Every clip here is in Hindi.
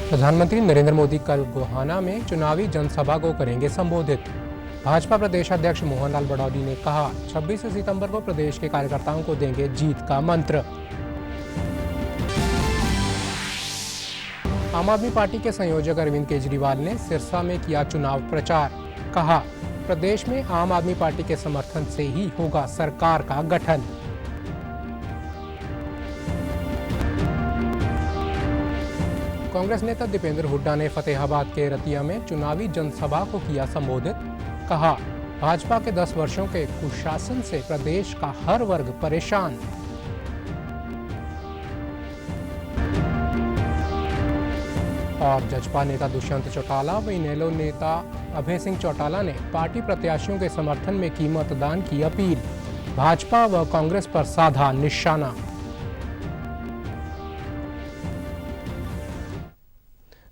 प्रधानमंत्री नरेंद्र मोदी कल गोहाना में चुनावी जनसभा को करेंगे संबोधित। भाजपा प्रदेश अध्यक्ष मोहनलाल बड़ौली ने कहा, 26 सितंबर को प्रदेश के कार्यकर्ताओं को देंगे जीत का मंत्र। आम आदमी पार्टी के संयोजक अरविंद केजरीवाल ने सिरसा में किया चुनाव प्रचार। कहा, प्रदेश में आम आदमी पार्टी के समर्थन से ही होगा सरकार का गठन। कांग्रेस नेता दीपेंद्र हुड्डा ने फतेहाबाद के रतिया में चुनावी जनसभा को किया संबोधित। कहा, भाजपा के 10 वर्षों के कुशासन से प्रदेश का हर वर्ग परेशान। और जजपा नेता दुष्यंत चौटाला व इनेलो नेता अभय सिंह चौटाला ने पार्टी प्रत्याशियों के समर्थन में की मतदान की अपील। भाजपा व कांग्रेस पर साधा निशाना।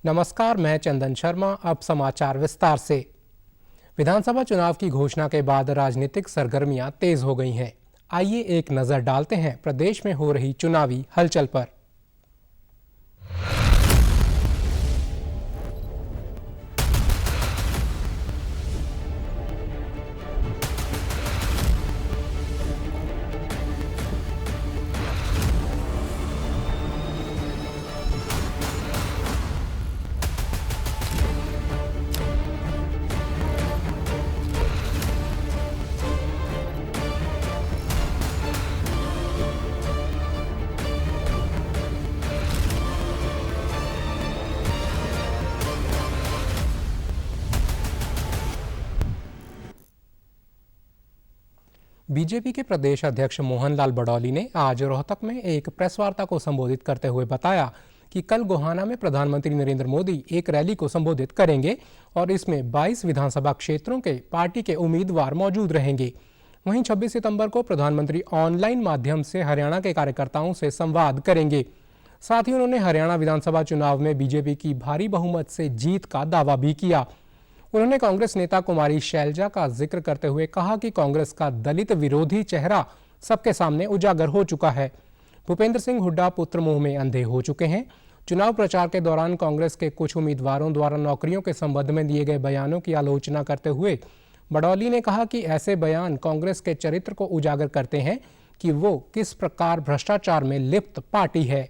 नमस्कार, मैं चंदन शर्मा। अब समाचार विस्तार से। विधानसभा चुनाव की घोषणा के बाद राजनीतिक सरगर्मियां तेज हो गई हैं। आइए एक नजर डालते हैं प्रदेश में हो रही चुनावी हलचल पर। बीजेपी के प्रदेश अध्यक्ष मोहनलाल बड़ौली ने आज रोहतक में एक प्रेस वार्ता को संबोधित करते हुए बताया कि कल गोहाना में प्रधानमंत्री नरेंद्र मोदी एक रैली को संबोधित करेंगे और इसमें 22 विधानसभा क्षेत्रों के पार्टी के उम्मीदवार मौजूद रहेंगे। वहीं 26 सितंबर को प्रधानमंत्री ऑनलाइन माध्यम से हरियाणा के कार्यकर्ताओं से संवाद करेंगे। साथ ही उन्होंने हरियाणा विधानसभा चुनाव में बीजेपी की भारी बहुमत से जीत का दावा भी किया। उन्होंने कांग्रेस नेता कुमारी शैलजा का जिक्र करते हुए कहा कि कांग्रेस का दलित विरोधी चेहरा सबके सामने उजागर हो चुका है। भूपेंद्र सिंह हुड्डा पुत्र मुंह में अंधे हो चुके हैं। चुनाव प्रचार के दौरान कांग्रेस के कुछ उम्मीदवारों द्वारा नौकरियों के संबंध में दिए गए बयानों की आलोचना करते हुए बड़ौली ने कहा कि ऐसे बयान कांग्रेस के चरित्र को उजागर करते हैं कि वो किस प्रकार भ्रष्टाचार में लिप्त पार्टी है।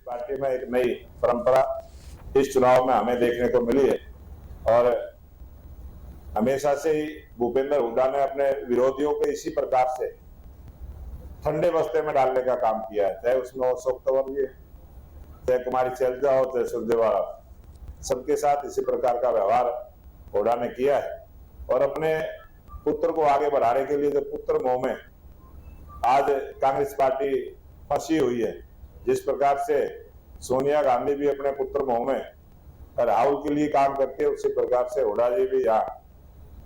पार्टी में एक नई परंपरा इस चुनाव में हमें देखने को मिली है और हमेशा से ही भूपेंद्र हुड्डा ने अपने विरोधियों को इसी प्रकार से ठंडे बस्ते में डालने का काम किया है। चाहे उसमें अशोक तंवर जी, चाहे कुमारी शैलजा हो, चाहे सुरजेवाला, सबके साथ इसी प्रकार का व्यवहार हुड्डा ने किया है। और अपने पुत्र को आगे बढ़ाने के लिए जो पुत्र मोह में आज कांग्रेस पार्टी फंसी हुई है, जिस प्रकार से सोनिया गांधी भी अपने पुत्र मोह में राहुल के लिए काम करते हैं, उसी प्रकार से हुड्डा जी भी यहाँ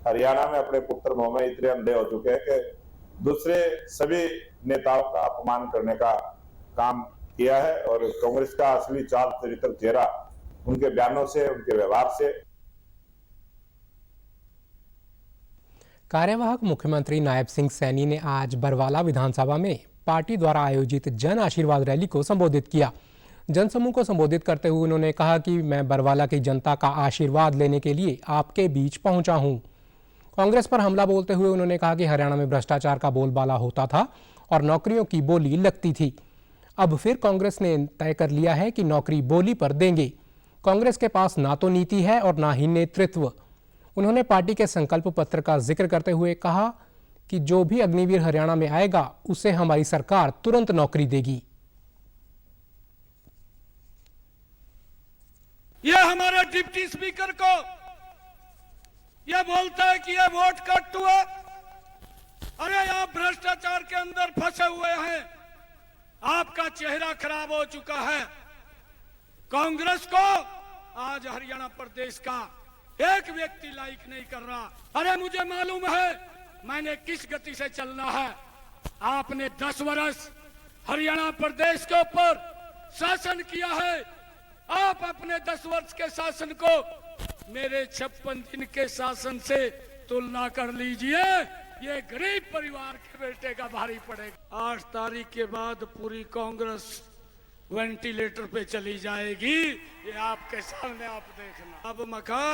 हरियाणा में अपने पुत्र मोह में इतने अंधे हो चुके हैं कि दूसरे सभी नेताओं का अपमान करने का काम किया है। और कांग्रेस का असली चाल चरित्र चेहरा उनके बयानों से, उनके व्यवहार से। कार्यवाहक मुख्यमंत्री नायब सिंह सैनी ने आज बरवाला विधानसभा में पार्टी द्वारा आयोजित जन आशीर्वाद रैली को संबोधित किया। जनसमूह को संबोधित करते हुए उन्होंने कहा कि मैं बरवाला की जनता का आशीर्वाद लेने के लिए आपके बीच पहुंचा हूं। कांग्रेस पर हमला बोलते हुए उन्होंने कहा कि हरियाणा में भ्रष्टाचार का बोलबाला होता था और नौकरियों की बोली लगती थी। अब फिर कांग्रेस ने तय कर लिया है कि नौकरी बोली पर देंगे। कांग्रेस के पास ना तो नीति है और ना ही नेतृत्व। उन्होंने पार्टी के संकल्प पत्र का जिक्र करते हुए कहा कि जो भी अग्निवीर हरियाणा में आएगा उसे हमारी सरकार तुरंत नौकरी देगी। ये हमारे डिप्टी स्पीकर को ये बोलता है कि ये वोट कट हुआ। अरे आप भ्रष्टाचार के अंदर फंसे हुए हैं, आपका चेहरा खराब हो चुका है। कांग्रेस को आज हरियाणा प्रदेश का एक व्यक्ति लाइक नहीं कर रहा। अरे मुझे मालूम है मैंने किस गति से चलना है। आपने 10 वर्ष हरियाणा प्रदेश के ऊपर शासन किया है। आप अपने 10 वर्ष के शासन को मेरे 56 दिन के शासन से तुलना कर लीजिए। ये गरीब परिवार के बेटे का भारी पड़ेगा। 8 तारीख के बाद पूरी कांग्रेस वेंटिलेटर पे चली जाएगी। ये आपके सामने आप देखना। अब मका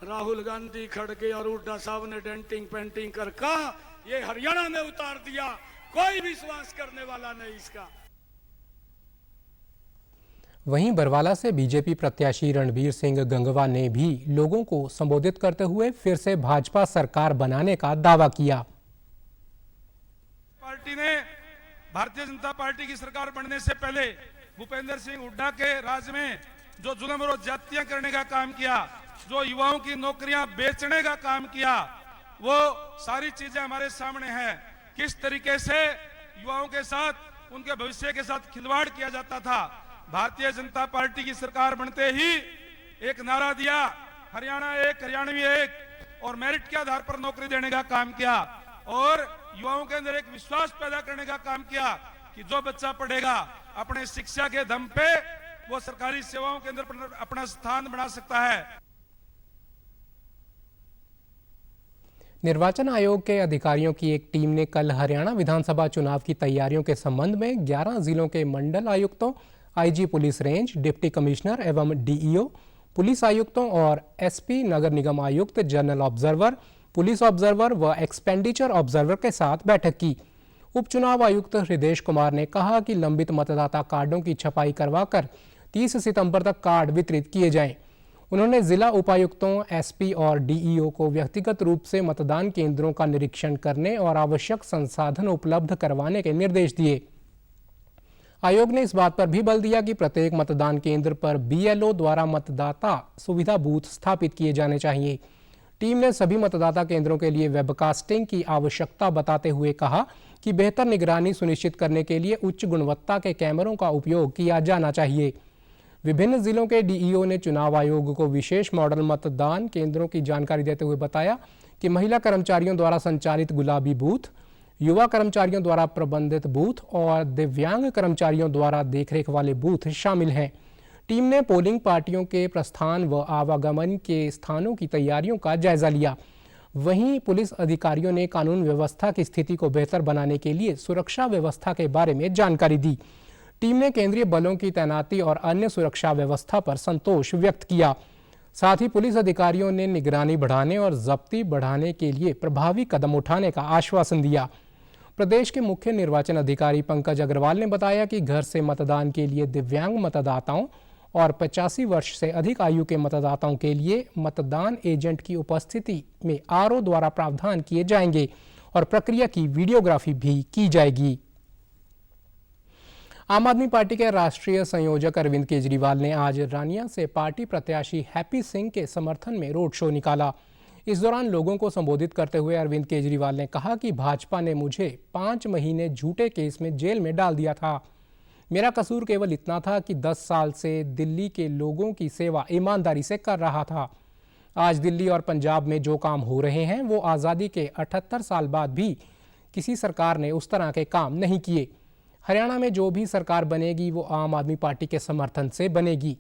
राहुल गांधी खड़गे और हुड्डा साहब ने डेंटिंग पेंटिंग कर कहा ये हरियाणा में उतार दिया, कोई विश्वास करने वाला नहीं इसका। वहीं बरवाला से बीजेपी प्रत्याशी रणबीर सिंह गंगवा ने भी लोगों को संबोधित करते हुए फिर से भाजपा सरकार बनाने का दावा किया। पार्टी ने भारतीय जनता पार्टी की सरकार बनने से पहले भूपेंद्र सिंह हुड्डा के राज में जो जुल्म और ज्यादतियां करने का काम किया, जो युवाओं की नौकरियां बेचने का काम किया, वो सारी चीजें हमारे सामने हैं। किस तरीके से युवाओं के साथ, उनके भविष्य के साथ खिलवाड़ किया जाता था। भारतीय जनता पार्टी की सरकार बनते ही एक नारा दिया, हरियाणा एक, हरियाणवी एक, और मेरिट के आधार पर नौकरी देने का काम किया और युवाओं के अंदर एक विश्वास पैदा करने का काम किया कि जो बच्चा पढ़ेगा अपने शिक्षा के दम पे वो सरकारी सेवाओं के अंदर अपना स्थान बना सकता है। निर्वाचन आयोग के अधिकारियों की एक टीम ने कल हरियाणा विधानसभा चुनाव की तैयारियों के संबंध में 11 जिलों के मंडल आयुक्तों, IG police range, deputy commissioner एवं डीईओ, पुलिस आयुक्तों और एसपी, नगर निगम आयुक्त, जनरल ऑब्जर्वर, पुलिस ऑब्जर्वर व एक्सपेंडिचर ऑब्जर्वर के साथ बैठक की। उपचुनाव आयुक्त हृदेश कुमार ने कहा कि लंबित मतदाता कार्डों की छपाई करवाकर 30 सितंबर तक कार्ड वितरित किए जाएं। उन्होंने जिला उपायुक्तों, एसपी और डीईओ को व्यक्तिगत रूप से मतदान केंद्रों का निरीक्षण करने और आवश्यक संसाधन उपलब्ध करवाने के निर्देश दिए। आयोग ने इस बात पर भी बल दिया कि प्रत्येक मतदान केंद्र पर बीएलओ द्वारा मतदाता सुविधा बूथ स्थापित किए जाने चाहिए। टीम ने सभी मतदाता केंद्रों के लिए वेबकास्टिंग की आवश्यकता बताते हुए कहा कि बेहतर निगरानी सुनिश्चित करने के लिए उच्च गुणवत्ता के कैमरों का उपयोग किया जाना चाहिए। विभिन्न जिलों के डीईओ ने चुनाव आयोग को विशेष मॉडल मतदान केंद्रों की जानकारी देते हुए बताया कि महिला कर्मचारियों द्वारा संचालित गुलाबी बूथ, युवा कर्मचारियों द्वारा प्रबंधित बूथ और दिव्यांग कर्मचारियों द्वारा देखरेख वाले बूथ शामिल हैं। टीम ने पोलिंग पार्टियों के प्रस्थान व आवागमन के स्थानों की तैयारियों का जायजा लिया। वहीं पुलिस अधिकारियों ने कानून व्यवस्था की स्थिति को बेहतर बनाने के लिए सुरक्षा व्यवस्था के बारे में जानकारी दी। टीम ने केंद्रीय बलों की तैनाती और अन्य सुरक्षा व्यवस्था पर संतोष व्यक्त किया। साथ ही पुलिस अधिकारियों ने निगरानी बढ़ाने और जब्ती बढ़ाने के लिए प्रभावी कदम उठाने का आश्वासन दिया। प्रदेश के मुख्य निर्वाचन अधिकारी पंकज अग्रवाल ने बताया कि घर से मतदान के लिए दिव्यांग मतदाताओं और 85 वर्ष से अधिक आयु के मतदाताओं के लिए मतदान एजेंट की उपस्थिति में आरओ द्वारा प्रावधान किए जाएंगे और प्रक्रिया की वीडियोग्राफी भी की जाएगी। आम आदमी पार्टी के राष्ट्रीय संयोजक अरविंद केजरीवाल ने आज रानिया से पार्टी प्रत्याशी हैप्पी सिंह के समर्थन में रोड शो निकाला। इस दौरान लोगों को संबोधित करते हुए अरविंद केजरीवाल ने कहा कि भाजपा ने मुझे 5 महीने झूठे केस में जेल में डाल दिया था। मेरा कसूर केवल इतना था कि 10 साल से दिल्ली के लोगों की सेवा ईमानदारी से कर रहा था। आज दिल्ली और पंजाब में जो काम हो रहे हैं वो आज़ादी के 78 साल बाद भी किसी सरकार ने उस तरह के काम नहीं किए। हरियाणा में जो भी सरकार बनेगी वो आम आदमी पार्टी के समर्थन से बनेगी।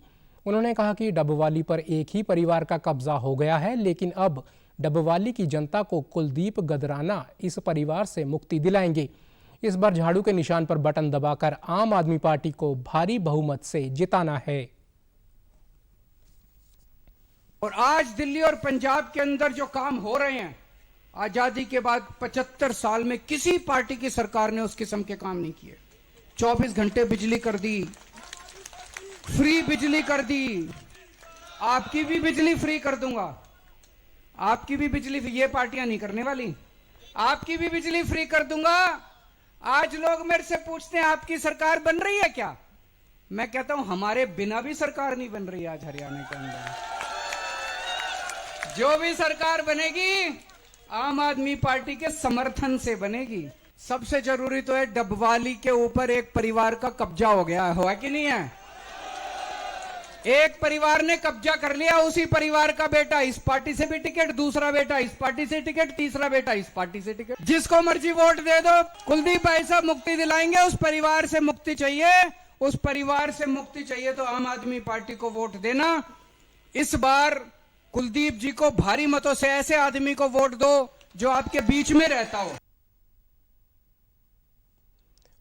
उन्होंने कहा कि डबवाली पर एक ही परिवार का कब्जा हो गया है, लेकिन अब डबवाली की जनता को कुलदीप गदराना इस परिवार से मुक्ति दिलाएंगे। इस बार झाड़ू के निशान पर बटन दबाकर आम आदमी पार्टी को भारी बहुमत से जिताना है। और आज दिल्ली और पंजाब के अंदर जो काम हो रहे हैं, आजादी के बाद 75 साल में किसी पार्टी की सरकार ने उस किस्म के काम नहीं किए। 24 घंटे बिजली कर दी, फ्री बिजली कर दी। आपकी भी बिजली फ्री कर दूंगा, आपकी भी बिजली, ये पार्टियां नहीं करने वाली। आपकी भी बिजली फ्री कर दूंगा। आज लोग मेरे से पूछते हैं आपकी सरकार बन रही है क्या? मैं कहता हूं हमारे बिना भी सरकार नहीं बन रही आज हरियाणा के अंदर। जो भी सरकार बनेगी आम आदमी पार्टी के समर्थन से बनेगी। सबसे जरूरी तो है डबवाली के ऊपर एक परिवार का कब्जा हो गया, हुआ कि नहीं है? एक परिवार ने कब्जा कर लिया, उसी परिवार का बेटा इस पार्टी से भी टिकट, दूसरा बेटा इस पार्टी से टिकट, तीसरा बेटा इस पार्टी से टिकट। जिसको मर्जी वोट दे दो, कुलदीप भाई साहब मुक्ति दिलाएंगे। उस परिवार से मुक्ति चाहिए, उस परिवार से मुक्ति चाहिए तो आम आदमी पार्टी को वोट देना। इस बार कुलदीप जी को भारी मतों से ऐसे आदमी को वोट दो जो आपके बीच में रहता हो।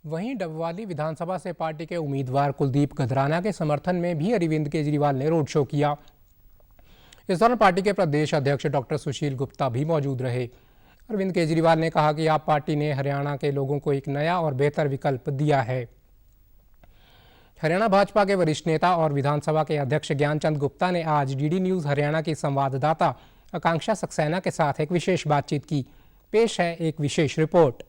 वहीं डबवाली विधानसभा से पार्टी के उम्मीदवार कुलदीप गधराना के समर्थन में भी अरविंद केजरीवाल ने रोड शो किया। इस दौरान पार्टी के प्रदेश अध्यक्ष डॉक्टर सुशील गुप्ता भी मौजूद रहे। अरविंद केजरीवाल ने कहा कि आप पार्टी ने हरियाणा के लोगों को एक नया और बेहतर विकल्प दिया है। हरियाणा भाजपा के वरिष्ठ नेता और विधानसभा के अध्यक्ष ज्ञानचंद गुप्ता ने आज डीडी न्यूज हरियाणा की संवाददाता आकांक्षा सक्सेना के साथ एक विशेष बातचीत की। पेश है एक विशेष रिपोर्ट।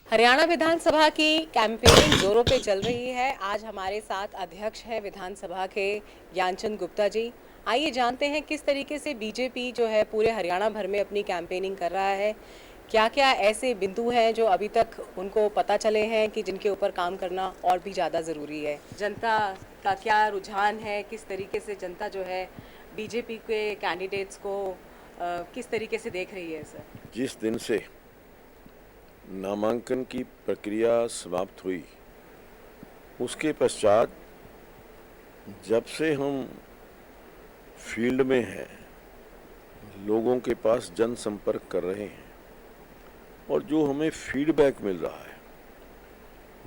हरियाणा विधानसभा की कैंपेनिंग जोरों पे चल रही है। आज हमारे साथ अध्यक्ष है विधानसभा के ज्ञानचंद गुप्ता जी। आइए जानते हैं किस तरीके से बीजेपी जो है पूरे हरियाणा भर में अपनी कैंपेनिंग कर रहा है। क्या क्या ऐसे बिंदु हैं जो अभी तक उनको पता चले हैं कि जिनके ऊपर काम करना और भी ज़्यादा ज़रूरी है। जनता का क्या रुझान है, किस तरीके से जनता जो है बीजेपी के कैंडिडेट्स को किस तरीके से देख रही है सर? जिस दिन से नामांकन की प्रक्रिया समाप्त हुई उसके पश्चात जब से हम फील्ड में हैं, लोगों के पास जनसंपर्क कर रहे हैं और जो हमें फीडबैक मिल रहा है,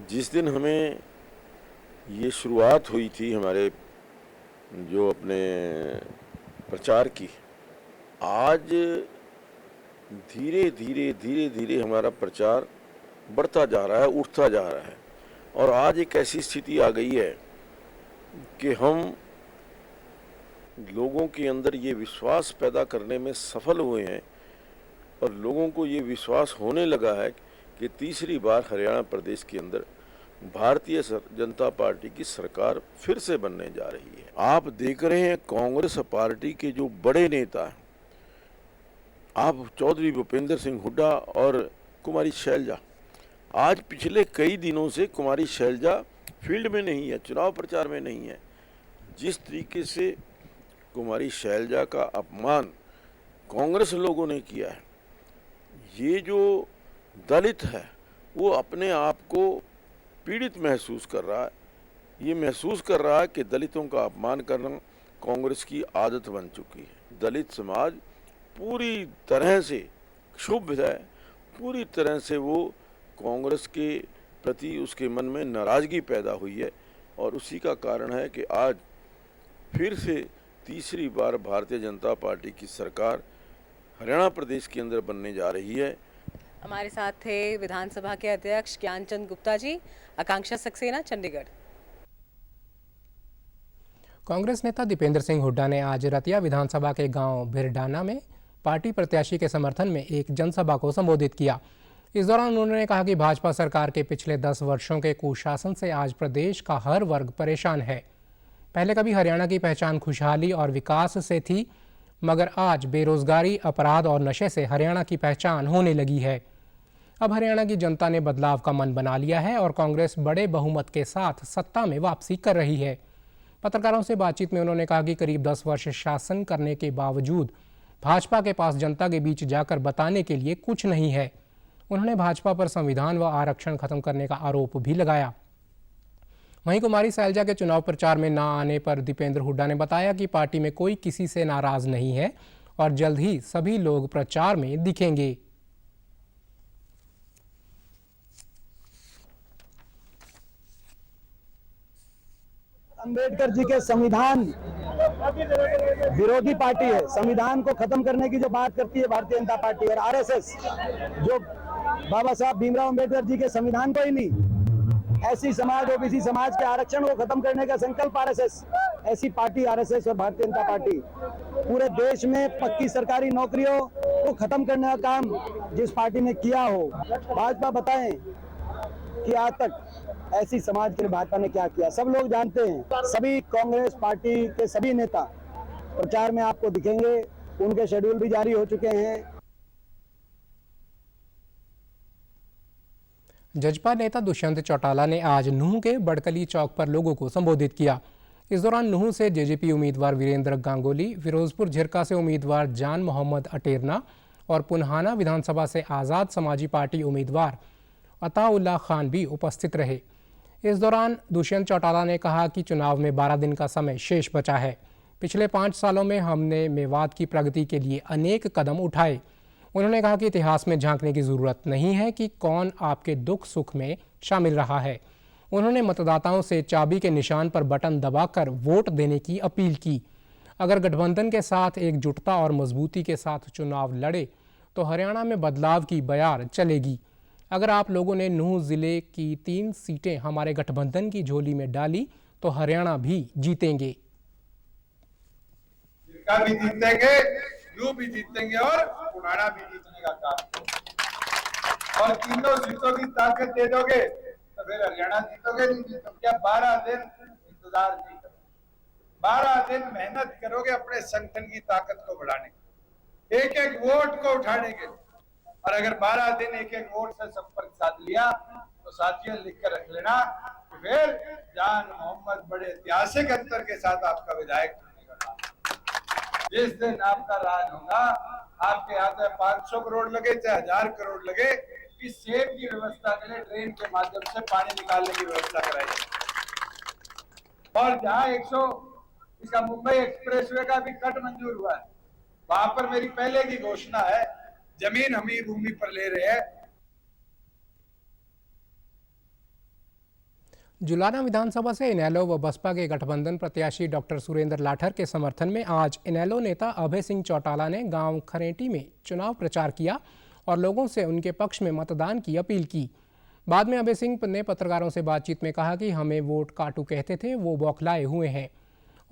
जिस दिन हमें ये शुरुआत हुई थी हमारे जो अपने प्रचार की, आज धीरे धीरे हमारा प्रचार बढ़ता जा रहा है, उठता जा रहा है और आज एक ऐसी स्थिति आ गई है कि हम लोगों के अंदर ये विश्वास पैदा करने में सफल हुए हैं और लोगों को ये विश्वास होने लगा है कि तीसरी बार हरियाणा प्रदेश के अंदर भारतीय जनता पार्टी की सरकार फिर से बनने जा रही है। आप देख रहे हैं कांग्रेस पार्टी के जो बड़े नेता हैं, आप चौधरी भूपेंद्र सिंह हुड्डा और कुमारी शैलजा, आज पिछले कई दिनों से कुमारी शैलजा फील्ड में नहीं है, चुनाव प्रचार में नहीं है। जिस तरीके से कुमारी शैलजा का अपमान कांग्रेस लोगों ने किया है, ये जो दलित है वो अपने आप को पीड़ित महसूस कर रहा है। ये महसूस कर रहा है कि दलितों का अपमान करना कांग्रेस की आदत बन चुकी है। दलित समाज पूरी तरह से क्षुब्ध है, पूरी तरह से वो कांग्रेस के प्रति उसके मन में नाराज़गी पैदा हुई है और उसी का कारण है कि आज फिर से तीसरी बार भारतीय जनता पार्टी की सरकार हरियाणा प्रदेश के अंदर बनने जा रही है। हमारे साथ थे विधानसभा के अध्यक्ष ज्ञानचंद गुप्ता जी। आकांक्षा सक्सेना, चंडीगढ़। कांग्रेस नेता दीपेंद्र सिंह हुड्डा ने आज रतिया विधानसभा के गांव भिरडाना में पार्टी प्रत्याशी के समर्थन में एक जनसभा को संबोधित किया। इस दौरान उन्होंने कहा कि भाजपा सरकार के पिछले 10 वर्षों के कुशासन से आज प्रदेश का हर वर्ग परेशान है। पहले कभी हरियाणा की पहचान खुशहाली और विकास से थी, मगर आज बेरोजगारी, अपराध और नशे से हरियाणा की पहचान होने लगी है। अब हरियाणा की जनता ने बदलाव का मन बना लिया है और कांग्रेस बड़े बहुमत के साथ सत्ता में वापसी कर रही है। पत्रकारों से बातचीत में उन्होंने कहा कि करीब 10 वर्ष शासन करने के बावजूद भाजपा के पास जनता के बीच जाकर बताने के लिए कुछ नहीं है। उन्होंने भाजपा पर संविधान व आरक्षण खत्म करने का आरोप भी लगाया। वहीं कुमारी शैलजा के चुनाव प्रचार में न आने पर दीपेंद्र हुड्डा ने बताया कि पार्टी में कोई किसी से नाराज नहीं है और जल्द ही सभी लोग प्रचार में दिखेंगे। अंबेडकर जी के संविधान विरोधी पार्टी है। संविधान को खत्म करने की जो बात करती है भारतीय जनता पार्टी और आरएसएस, जो बाबा साहब भीमराव अंबेडकर जी के संविधान को ही नहीं, ऐसी समाज, ओबीसी समाज के आरक्षण को खत्म करने का संकल्प आरएसएस, ऐसी पार्टी आरएसएस और भारतीय जनता पार्टी पूरे देश में पक्की सरकारी नौकरियों को खत्म करने का काम जिस पार्टी ने किया हो, भाजपा बताएं कि आज तक ऐसी समाज के लिए भाजपा ने क्या किया। सब लोग जानते हैं। सभी कांग्रेस पार्टी के सभी नेता प्रचार में आपको दिखेंगे, उनके शेड्यूल भी जारी हो चुके हैं। जजपा नेता दुष्यंत चौटाला ने आज नूंह के बड़कली चौक पर लोगों को संबोधित किया। इस दौरान नूंह से जेजेपी उम्मीदवार वीरेंद्र गांगुली, फिरोजपुर झिरका से उम्मीदवार जान मोहम्मद अटेरना और पुन्हाना विधानसभा से आज़ाद समाजी पार्टी उम्मीदवार अताउल्ला खान भी उपस्थित रहे। इस दौरान दुष्यंत चौटाला ने कहा कि चुनाव में 12 दिन का समय शेष बचा है। पिछले 5 सालों में हमने मेवात की प्रगति के लिए अनेक कदम उठाए। उन्होंने कहा कि इतिहास में झांकने की जरूरत नहीं है कि कौन आपके दुख सुख में शामिल रहा है। उन्होंने मतदाताओं से चाबी के निशान पर बटन दबाकर वोट देने की अपील की। अगर गठबंधन के साथ एकजुटता और मजबूती के साथ चुनाव लड़े तो हरियाणा में बदलाव की बयार चलेगी। अगर आप लोगों ने नूंह जिले की 3 सीटें हमारे गठबंधन की झोली में डाली तो हरियाणा भी जीतेंगे। का भी जीतेंगे, यू भी जीतेंगे और पुराना भी जीतने का काम। और तीनों सीटों की ताकत दे दोगे तो फिर हरियाणा जीतोगे नहीं जीतोगे। क्या 12 दिन इंतजार नहीं करोगे? 12 दिन मेहनत करोगे अपने संगठन की ताकत को बढ़ाने, एक एक वोट को उठाने के। और अगर 12 दिन एक एक वोट से संपर्क साध लिया तो साथियों लिख कर रख लेना कि फिर जान मोहम्मद बड़े ऐतिहासिक अंतर के साथ आपका विधायक चुनने का काम। जिस दिन आपका राज होगा, आपके हाथ में 500 करोड़ लगे चाहे 1000 करोड़ लगे, इस सेब की व्यवस्था के लिए ट्रेन के माध्यम से पानी निकालने की व्यवस्था कराई। और जहां 100 इसका मुंबई एक्सप्रेसवे का भी कट मंजूर हुआ है, वहां पर मेरी पहले की घोषणा है, जमीन हम ही भूमि पर ले रहे हैं। जुलाना विधानसभा से इनेलो व बसपा के गठबंधन प्रत्याशी डॉक्टर सुरेंद्र लाठर के समर्थन में आज इनेलो नेता अभय सिंह चौटाला ने गांव खरेटी में चुनाव प्रचार किया और लोगों से उनके पक्ष में मतदान की अपील की। बाद में अभय सिंह ने पत्रकारों से बातचीत में कहा कि हमें वोट काटू कहते थे वो बौखलाए हुए हैं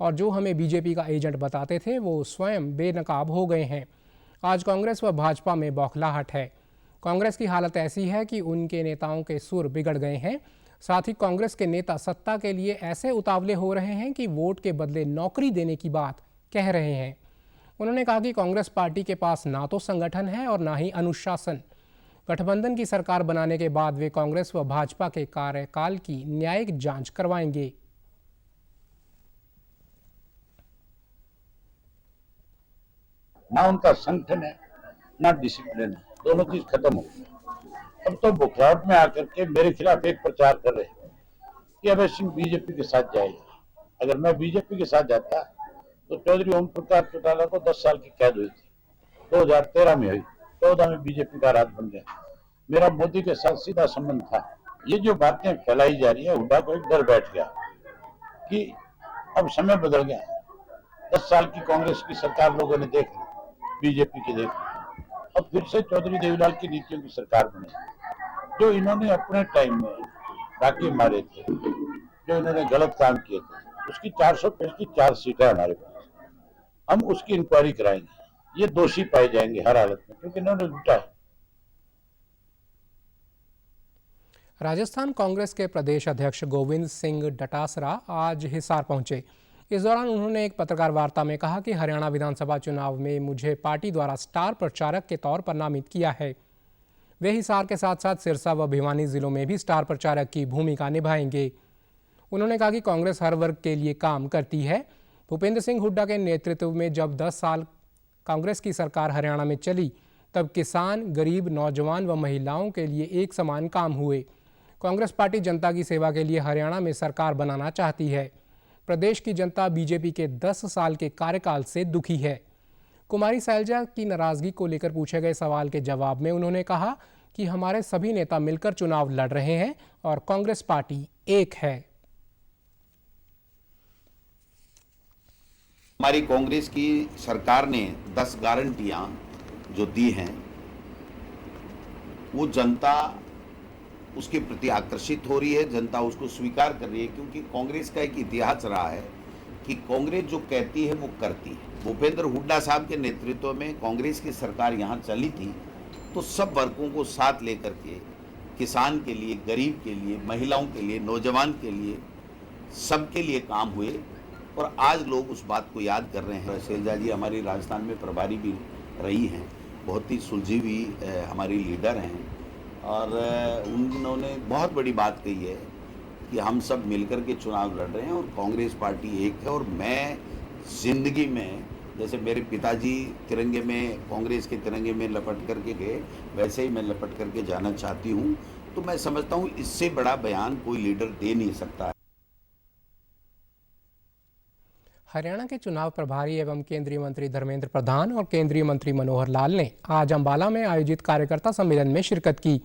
और जो हमें बीजेपी का एजेंट बताते थे वो स्वयं बेनकाब हो गए हैं। आज कांग्रेस व भाजपा में बौखलाहट है। कांग्रेस की हालत ऐसी है कि उनके नेताओं के सुर बिगड़ गए हैं। साथ ही कांग्रेस के नेता सत्ता के लिए ऐसे उतावले हो रहे हैं कि वोट के बदले नौकरी देने की बात कह रहे हैं। उन्होंने कहा कि कांग्रेस पार्टी के पास ना तो संगठन है और ना ही अनुशासन। गठबंधन की सरकार बनाने के बाद वे कांग्रेस व भाजपा के कार्यकाल की न्यायिक जांच करवाएंगे। ना उनका संगठन है ना डिसिप्लिन है, दोनों चीज खत्म हो गई। अब तो बुखलाहट में आकर के मेरे खिलाफ एक प्रचार कर रहे हैं कि अभय सिंह बीजेपी के साथ जाएगा। अगर मैं बीजेपी के साथ जाता तो चौधरी ओम प्रकाश चौटाला को 10 साल की कैद हुई थी, 2013 में हुई, 14 में बीजेपी का राज बन गया। मेरा मोदी के साथ सीधा संबंध था। ये जो बातें फैलाई जा रही है, हुड्डा को एक डर बैठ गया कि अब समय बदल गया। 10 साल की कांग्रेस की सरकार लोगों ने देख ली, बीजेपी की देख ली, अब फिर से चौधरी देवीलाल की नीतियों की सरकार बनी। जो इन्होंने अपने टाइम में डाके मारे थे, जो इन्होंने गलत काम किए थे, उसकी 400 पेज की 4 सीटें हमारे पास। हम उसकी इंक्वायरी कराएंगे। ये दोषी पाए जाएंगे हर हालत में, क्योंकि इन्होंने लूटा है। राजस्थान कांग्रेस के प्रदेश अध्यक्ष गोविंद सिंह डटासरा आज हिसार पहुंचे। इस दौरान उन्होंने एक पत्रकार वार्ता में कहा कि हरियाणा विधानसभा चुनाव में मुझे पार्टी द्वारा स्टार प्रचारक के तौर पर नामित किया है। वे हिसार के साथ साथ सिरसा व भिवानी जिलों में भी स्टार प्रचारक की भूमिका निभाएंगे। उन्होंने कहा कि कांग्रेस हर वर्ग के लिए काम करती है। भूपेंद्र सिंह हुड्डा के नेतृत्व में जब 10 साल कांग्रेस की सरकार हरियाणा में चली, तब किसान, गरीब, नौजवान व महिलाओं के लिए एक समान काम हुए। कांग्रेस पार्टी जनता की सेवा के लिए हरियाणा में सरकार बनाना चाहती है। प्रदेश की जनता बीजेपी के 10 साल के कार्यकाल से दुखी है। कुमारी सैलजा की नाराजगी को लेकर पूछे गए सवाल के जवाब में उन्होंने कहा कि हमारे सभी नेता मिलकर चुनाव लड़ रहे हैं और कांग्रेस पार्टी एक है। हमारी कांग्रेस की सरकार ने 10 गारंटियां जो दी हैं, वो जनता उसके प्रति आकर्षित हो रही है, जनता उसको स्वीकार कर रही है, क्योंकि कांग्रेस का एक इतिहास रहा है कि कांग्रेस जो कहती है वो करती है। भूपेंद्र हुड्डा साहब के नेतृत्व में कांग्रेस की सरकार यहाँ चली थी तो सब वर्गों को साथ लेकर के किसान के लिए, गरीब के लिए, महिलाओं के लिए, नौजवान के लिए, सबके लिए काम हुए और आज लोग उस बात को याद कर रहे हैं। सैलजा जी हमारी राजस्थान में प्रभारी भी रही हैं, बहुत ही सुलझी हुई हमारी लीडर हैं और उन्होंने बहुत बड़ी बात कही है कि हम सब मिलकर के चुनाव लड़ रहे हैं और कांग्रेस पार्टी एक है। और मैं जिंदगी में, जैसे मेरे पिताजी तिरंगे में, कांग्रेस के तिरंगे में लपट करके गए, वैसे ही मैं लपट करके जाना चाहती हूँ। तो मैं समझता हूँ इससे बड़ा बयान कोई लीडर दे नहीं सकता। हरियाणा के चुनाव प्रभारी एवं केंद्रीय मंत्री धर्मेंद्र प्रधान और केंद्रीय मंत्री मनोहर लाल ने आज अंबाला में आयोजित कार्यकर्ता सम्मेलन में शिरकत की।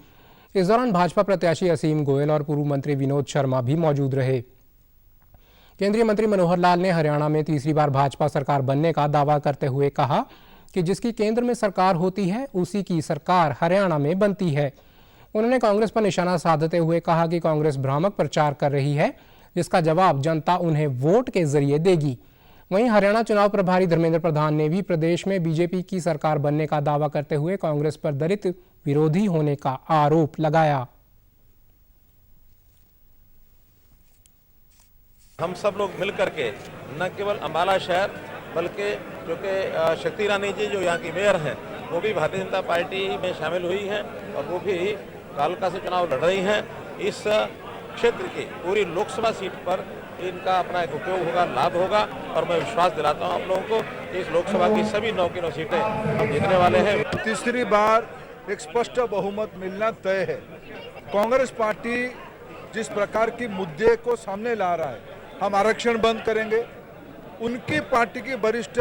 इस दौरान भाजपा प्रत्याशी असीम गोयल और पूर्व मंत्री विनोद शर्मा भी मौजूद रहे। केंद्रीय मंत्री मनोहर लाल ने हरियाणा में तीसरी बार भाजपा सरकार बनने का दावा करते हुए कहा कि जिसकी केंद्र में सरकार होती है उसी की सरकार हरियाणा में बनती है। उन्होंने कांग्रेस पर निशाना साधते हुए कहा कि कांग्रेस भ्रामक प्रचार कर रही है, जिसका जवाब जनता उन्हें वोट के जरिए देगी। वहीं हरियाणा चुनाव प्रभारी धर्मेंद्र प्रधान ने भी प्रदेश में बीजेपी की सरकार बनने का दावा करते हुए कांग्रेस पर दलित विरोधी होने का आरोप लगाया। हम सब लोग मिलकर के न केवल अंबाला शहर बल्कि जो कि शक्ति रानी जी जो यहाँ की मेयर हैं वो भी भारतीय जनता पार्टी में शामिल हुई हैं और वो भी कालका से चुनाव लड़ रही हैं। इस क्षेत्र की पूरी लोकसभा सीट पर इनका अपना एक उपयोग होगा, लाभ होगा और मैं विश्वास दिलाता हूँ आप लोगों को कि इस लोकसभा की सभी 9 की 9 सीटें हम जीतने वाले हैं। तीसरी बार एक स्पष्ट बहुमत मिलना तय है। कांग्रेस पार्टी जिस प्रकार की मुद्दे को सामने ला रहा है, हम आरक्षण बंद करेंगे, उनकी पार्टी के वरिष्ठ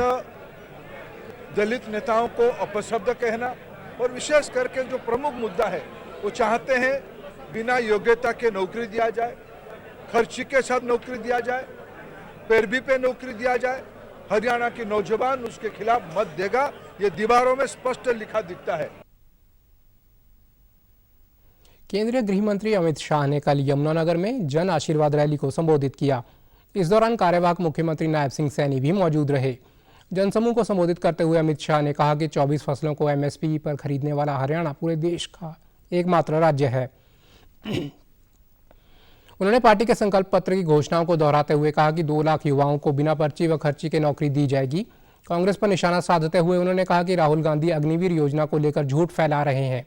दलित नेताओं को अपशब्द कहना और विशेष करके जो प्रमुख मुद्दा है वो चाहते हैं बिना योग्यता के नौकरी दिया जाए, खर्ची के साथ नौकरी दिया जाए, पैरवी पे नौकरी दिया जाए। हरियाणा के नौजवान उसके खिलाफ मत देगा, ये दीवारों में स्पष्ट लिखा दिखता है। केंद्रीय गृह मंत्री अमित शाह ने कल यमुनानगर में जन आशीर्वाद रैली को संबोधित किया। इस दौरान कार्यवाहक मुख्यमंत्री नायब सिंह सैनी भी मौजूद रहे। जनसमूह को संबोधित करते हुए अमित शाह ने कहा कि 24 फसलों को एमएसपी पर खरीदने वाला हरियाणा पूरे देश का एकमात्र राज्य है। उन्होंने पार्टी के संकल्प पत्र की घोषणाओं को दोहराते हुए कहा कि 2 लाख युवाओं को बिना पर्ची व खर्ची के नौकरी दी जाएगी। कांग्रेस पर निशाना साधते हुए उन्होंने कहा कि राहुल गांधी अग्निवीर योजना को लेकर झूठ फैला रहे हैं।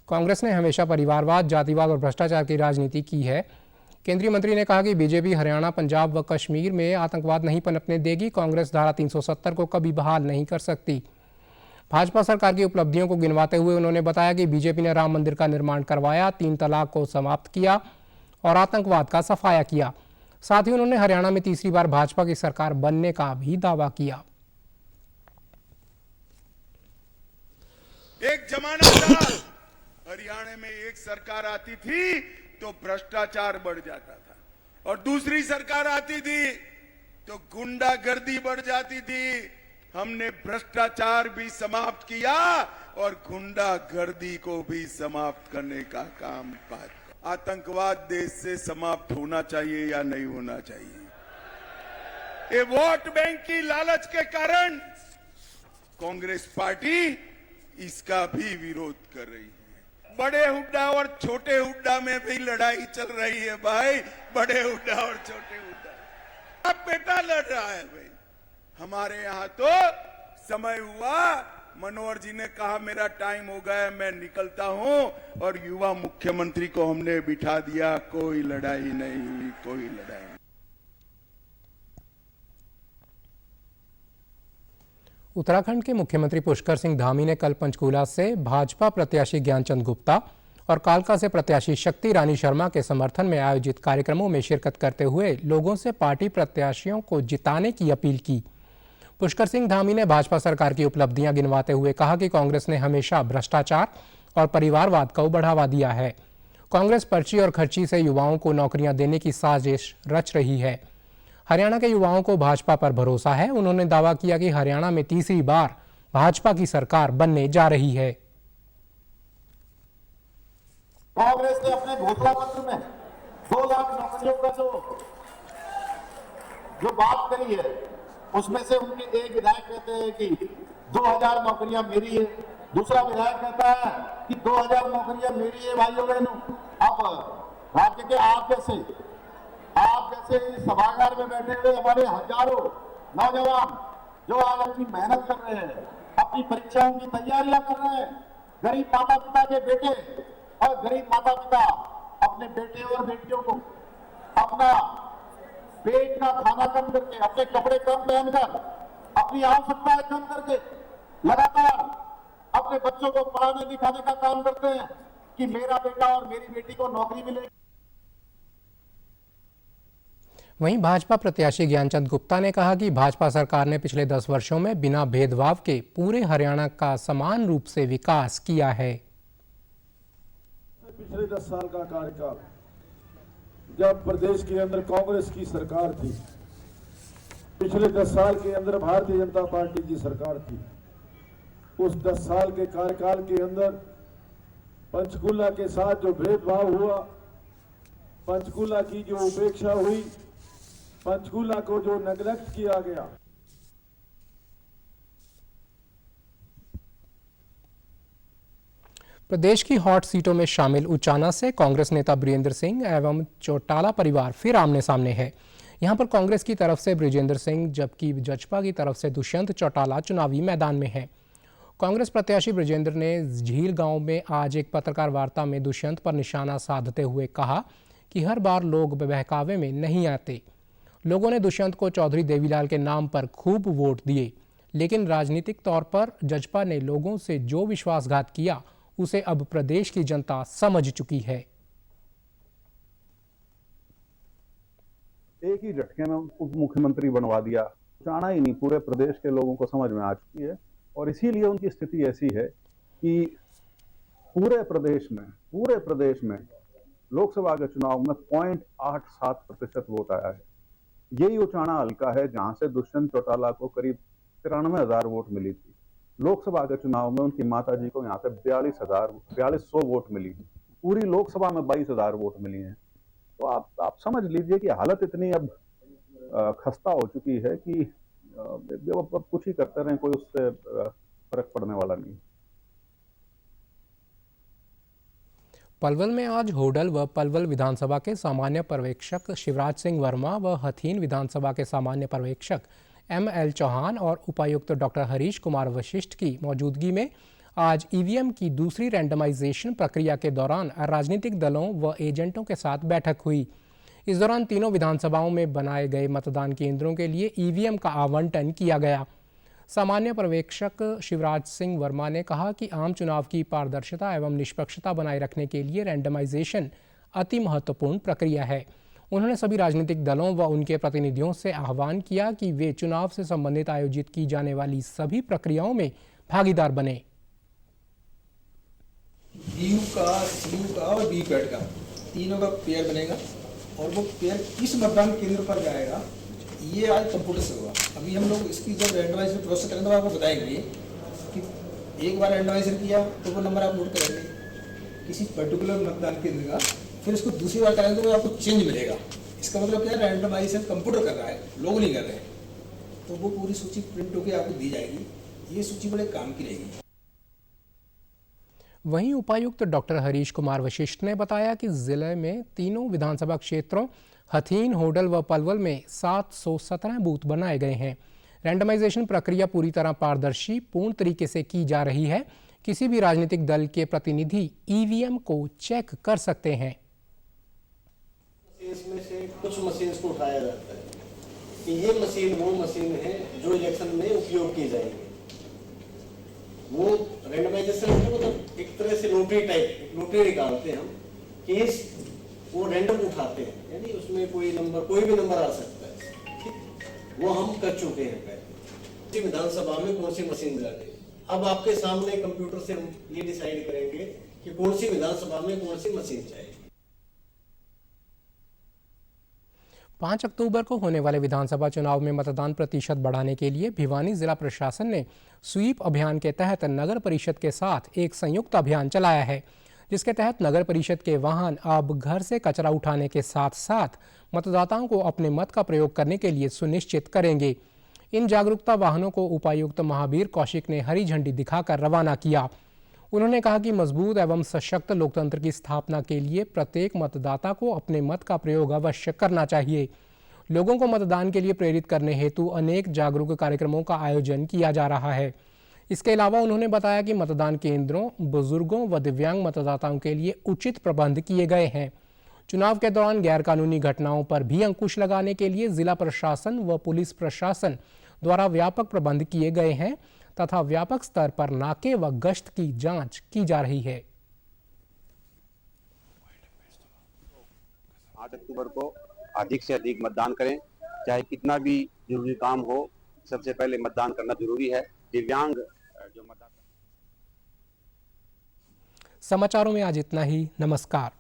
कांग्रेस ने हमेशा परिवारवाद, जातिवाद और भ्रष्टाचार की राजनीति की है। केंद्रीय मंत्री ने कहा कि बीजेपी हरियाणा, पंजाब व कश्मीर में आतंकवाद नहीं पनपने देगी। कांग्रेस धारा 370 को कभी बहाल नहीं कर सकती। भाजपा सरकार की उपलब्धियों को गिनवाते हुए उन्होंने बताया कि बीजेपी ने राम मंदिर का निर्माण करवाया, 3 तलाक को समाप्त किया और आतंकवाद का सफाया किया। साथ ही उन्होंने हरियाणा में तीसरी बार भाजपा की सरकार बनने का भी दावा किया। एक जमाना था हरियाणा में एक सरकार आती थी तो भ्रष्टाचार बढ़ जाता था और दूसरी सरकार आती थी तो गुंडागर्दी बढ़ जाती थी। हमने भ्रष्टाचार भी समाप्त किया और गुंडागर्दी को भी समाप्त करने का काम किया। आतंकवाद देश से समाप्त होना चाहिए या नहीं होना चाहिए? ये वोट बैंक की लालच के कारण कांग्रेस पार्टी इसका भी विरोध कर रही है। बड़े हुड्डा और छोटे हुड्डा में भी लड़ाई चल रही है भाई। बड़े हुड्डा और छोटे हुड्डा अब बेटा लड़ रहा है भाई। हमारे यहाँ तो समय हुआ, मनोहर जी ने कहा मेरा टाइम हो गया, मैं निकलता हूं और युवा मुख्यमंत्री को हमने बिठा दिया। कोई लड़ाई नहीं हुई, कोई लड़ाई नहीं। उत्तराखंड के मुख्यमंत्री पुष्कर सिंह धामी ने कल पंचकूला से भाजपा प्रत्याशी ज्ञानचंद गुप्ता और कालका से प्रत्याशी शक्ति रानी शर्मा के समर्थन में आयोजित कार्यक्रमों में शिरकत करते हुए लोगों से पार्टी प्रत्याशियों को जिताने की अपील की। पुष्कर सिंह धामी ने भाजपा सरकार की उपलब्धियां गिनवाते हुए कहा कि कांग्रेस ने हमेशा भ्रष्टाचार और परिवारवाद को बढ़ावा दिया है। कांग्रेस पर्ची और खर्ची से युवाओं को नौकरियां देने की साजिश रच रही है। हरियाणा के युवाओं को भाजपा पर भरोसा है। उन्होंने दावा किया कि हरियाणा में तीसरी बार भाजपा की सरकार बनने जा रही है। कांग्रेस ने अपने घोषणा पत्र में 2 लाख नौकरियों का जो बात करी है, उसमें से उनके एक विधायक कहते हैं कि 2000 नौकरियां मेरी है, दूसरा विधायक कहता है कि 2000 नौकरियां मेरी है। भाइयों बहनों, अब राज्य के आप जैसे इस सभागार में बैठे हुए हमारे हजारों नौजवान जो आज अपनी मेहनत कर रहे हैं, अपनी परीक्षाओं की तैयारियां कर रहे हैं, गरीब माता पिता के बेटे और गरीब माता पिता अपने बेटे और बेटियों को अपना पेट का खाना कम करके, अपने कपड़े कम पहनकर, अपनी आवश्यकताएं कम करके लगातार अपने बच्चों को पढ़ाने लिखाने का काम करते हैं कि मेरा बेटा और मेरी बेटी को नौकरी मिले। वहीं भाजपा प्रत्याशी ज्ञानचंद गुप्ता ने कहा कि भाजपा सरकार ने पिछले 10 वर्षों में बिना भेदभाव के पूरे हरियाणा का समान रूप से विकास किया है। पिछले 10 साल का कार्यकाल जब प्रदेश के अंदर कांग्रेस की सरकार थी, पिछले 10 साल के अंदर भारतीय जनता पार्टी की सरकार थी, उस 10 साल के कार्यकाल के अंदर पंचकूला के साथ जो भेदभाव हुआ, पंचकूला की जो उपेक्षा हुई, पंचकूला को जो नेग्लेक्ट किया गया, प्रदेश की हॉट सीटों में शामिल उचाना से कांग्रेस नेता बृजेंद्र सिंह एवं चौटाला परिवार फिर आमने सामने है। यहां पर कांग्रेस की तरफ से बृजेंद्र सिंह जबकि जजपा की तरफ से दुष्यंत चौटाला चुनावी मैदान में है। कांग्रेस प्रत्याशी बृजेंद्र ने झील गांव में आज एक पत्रकार वार्ता में दुष्यंत पर निशाना साधते हुए कहा कि हर बार लोग बहकावे में नहीं आते। लोगों ने दुष्यंत को चौधरी देवीलाल के नाम पर खूब वोट दिए, लेकिन राजनीतिक तौर पर जजपा ने लोगों से जो विश्वासघात किया उसे अब प्रदेश की जनता समझ चुकी है। एक ही झटके में उप मुख्यमंत्री बनवा दिया, जाना ही नहीं, पूरे प्रदेश के लोगों को समझ में आ चुकी है और इसीलिए उनकी स्थिति ऐसी है कि पूरे प्रदेश में लोकसभा के चुनाव में 0.87% वोट आया है। यही उचाना हल्का है जहां से दुष्यंत चौटाला को करीब 93,000 वोट मिली थी। लोकसभा के चुनाव में उनकी माताजी को यहाँ पे 4200 वोट मिली, पूरी लोकसभा में 22,000 वोट मिली हैं। तो आप समझ लीजिए कि हालत इतनी अब खस्ता हो चुकी है कि अब कुछ ही करते रहें, कोई उससे फर्क पड़ने वाला नहीं। पलवल में आज होडल व पलवल विधानसभा के सामान्य पर्यवेक्षक शिवराज सिंह वर्मा व हथीन विधानसभा के सामान्य पर्यवेक्षक ML चौहान और उपायुक्त डॉक्टर हरीश कुमार वशिष्ठ की मौजूदगी में आज ईवीएम की दूसरी रैंडमाइजेशन प्रक्रिया के दौरान राजनीतिक दलों व एजेंटों के साथ बैठक हुई। इस दौरान तीनों विधानसभाओं में बनाए गए मतदान केंद्रों के लिए ईवीएम का आवंटन किया गया। सामान्य पर्यवेक्षक शिवराज सिंह वर्मा ने कहा कि आम चुनाव की पारदर्शिता एवं निष्पक्षता बनाए रखने के लिए रैंडमाइजेशन अति महत्वपूर्ण प्रक्रिया है। उन्होंने सभी राजनीतिक दलों व उनके प्रतिनिधियों से आह्वान किया कि वे चुनाव से संबंधित आयोजित की जाने वाली सभी प्रक्रियाओं में भागीदार बने। DU का, CU का और वीवीपैट का तीनों का पेयर बनेगा और वो पेयर किस मतदान केंद्र पर जाएगा ये आज कंप्यूटर से होगा। अभी हम लोग इसकी जब रैंडमाइजेशन प्रोसेस करेंगे तो आपको बताएंगे कि एक बार रैंडमाइजेशन किया तो वो नंबर आप नोट करेंगे किसी पर्टिकुलर मतदान केंद्र का, फिर इसको दूसरी बार करेंगे तो आपको चेंज मिलेगा। इसका मतलब क्या है, रैंडमाइजेशन कंप्यूटर कर रहा है, लोग नहीं कर रहे हैं। तो वो पूरी सूची प्रिंट होकर आपको दी जाएगी, ये सूची बड़े काम की रहेगी। वहीं उपायुक्त डॉक्टर हरीश कुमार वशिष्ठ ने बताया कि जिले में तीनों विधानसभा क्षेत्रों हथीन, होडल व पलवल में 717 बूथ बनाए गए हैं। रैंडमाइजेशन प्रक्रिया पूरी तरह पारदर्शी पूर्ण तरीके से की जा रही है। किसी भी राजनीतिक दल के प्रतिनिधि ईवीएम को चेक कर सकते हैं। इसमें से कुछ मशीन को उठाया जाता है कि ये मशीन वो मशीन है जो इलेक्शन में उपयोग की जाएगी। वो रैंडमाइजेशन मतलब एक तरह से लोटरी निकालते हैं हम कि वो रैंडम उठाते हैं, यानी उसमें कोई भी नंबर आ सकता है। वो हम कर चुके हैं पहले। विधानसभा में कौन सी मशीन जाने, अब आपके सामने कंप्यूटर से हम ये डिसाइड करेंगे कि कौन सी विधानसभा में कौन सी मशीन चाहिए। 5 अक्टूबर को होने वाले विधानसभा चुनाव में मतदान प्रतिशत बढ़ाने के लिए भिवानी जिला प्रशासन ने स्वीप अभियान के तहत नगर परिषद के साथ एक संयुक्त अभियान चलाया है, जिसके तहत नगर परिषद के वाहन अब घर से कचरा उठाने के साथ साथ मतदाताओं को अपने मत का प्रयोग करने के लिए सुनिश्चित करेंगे। इन जागरूकता वाहनों को उपायुक्त महावीर कौशिक ने हरी झंडी दिखाकर रवाना किया। उन्होंने कहा कि मजबूत एवं सशक्त लोकतंत्र की स्थापना के लिए प्रत्येक मतदाता को अपने मत का प्रयोग अवश्य करना चाहिए। लोगों को मतदान के लिए प्रेरित करने हेतु अनेक जागरूक कार्यक्रमों का आयोजन किया जा रहा है। इसके अलावा उन्होंने बताया कि मतदान केंद्रों, बुजुर्गों व दिव्यांग मतदाताओं के लिए उचित प्रबंध किए गए हैं। चुनाव के दौरान गैरकानूनी घटनाओं पर भी अंकुश लगाने के लिए जिला प्रशासन व पुलिस प्रशासन द्वारा व्यापक प्रबंध किए गए हैं तथा व्यापक स्तर पर नाके व गश्त की जांच की जा रही है। 8 अक्टूबर को अधिक से अधिक मतदान करें, चाहे कितना भी जरूरी काम हो, सबसे पहले मतदान करना जरूरी है। दिव्यांग जो मतदाता। समाचारों में आज इतना ही। नमस्कार।